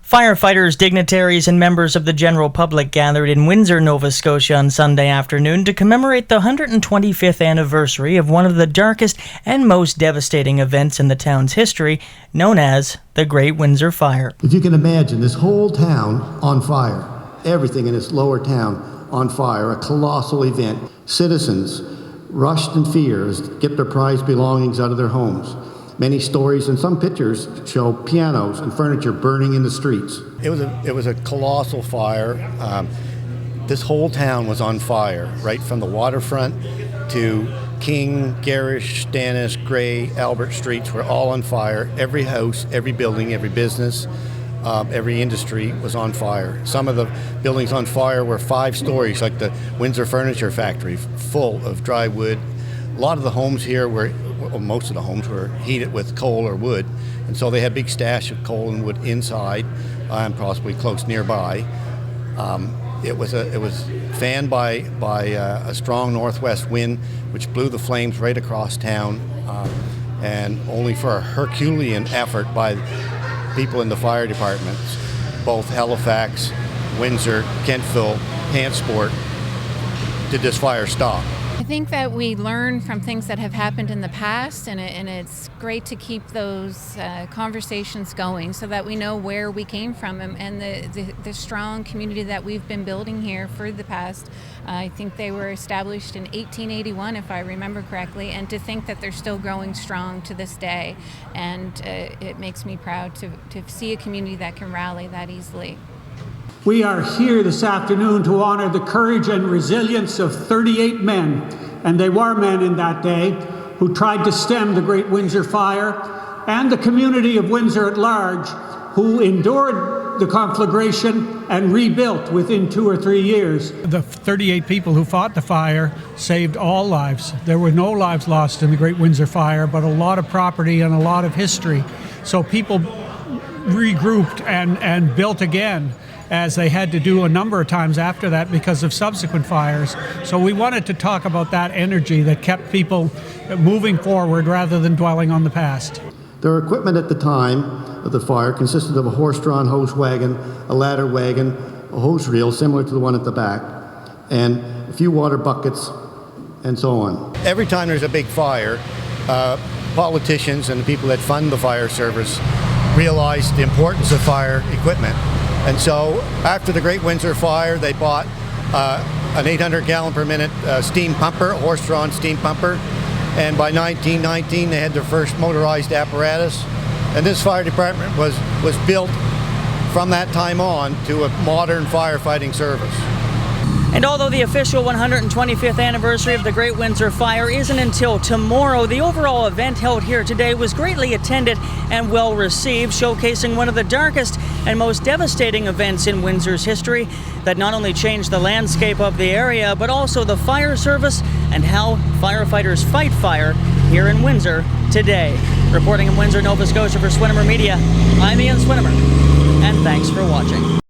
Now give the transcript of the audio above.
Firefighters, dignitaries, and members of the general public gathered in Windsor, Nova Scotia on Sunday afternoon to commemorate the 125th anniversary of one of the darkest and most devastating events in the town's history, known as the Great Windsor Fire. If you can imagine this whole town on fire, everything in this lower town on fire, a colossal event. Citizens rushed in fear to get their prized belongings out of their homes. Many stories and some pictures show pianos and furniture burning in the streets. It was a colossal fire. This whole town was on fire, right from the waterfront to King, Garish, Stannis, Gray, Albert Streets were all on fire. Every house, every building, every business, every industry was on fire. Some of the buildings on fire were 5 stories, like the Windsor Furniture Factory, full of dry wood. A lot of the homes here most of the homes were heated with coal or wood, and so they had big stash of coal and wood inside and possibly close nearby. It was fanned by a strong northwest wind, which blew the flames right across town, and only for a Herculean effort by people in the fire departments, both Halifax, Windsor, Kentville, Hantsport, did this fire stop. I think that we learn from things that have happened in the past, and it's great to keep those conversations going so that we know where we came from and the strong community that we've been building here for the past. I think they were established in 1881, if I remember correctly, and to think that they're still growing strong to this day. And it makes me proud to see a community that can rally that easily. We are here this afternoon to honor the courage and resilience of 38 men, and they were men in that day, who tried to stem the Great Windsor Fire, and the community of Windsor at large, who endured the conflagration and rebuilt within 2 or 3 years. The 38 people who fought the fire saved all lives. There were no lives lost in the Great Windsor Fire, but a lot of property and a lot of history. So people regrouped and built again, as they had to do a number of times after that because of subsequent fires. So we wanted to talk about that energy that kept people moving forward rather than dwelling on the past. Their equipment at the time of the fire consisted of a horse-drawn hose wagon, a ladder wagon, a hose reel similar to the one at the back, and a few water buckets, and so on. Every time there's a big fire, politicians and the people that fund the fire service realize the importance of fire equipment. And so after the Great Windsor Fire, they bought an 800 gallon per minute steam pumper, a horse-drawn steam pumper. And by 1919, they had their first motorized apparatus. And this fire department was built from that time on to a modern firefighting service. And although the official 125th anniversary of the Great Windsor Fire isn't until tomorrow, the overall event held here today was greatly attended and well received, showcasing one of the darkest and most devastating events in Windsor's history that not only changed the landscape of the area, but also the fire service and how firefighters fight fire here in Windsor today. Reporting in Windsor, Nova Scotia for Swinimer Media, I'm Ian Swinimer, and thanks for watching.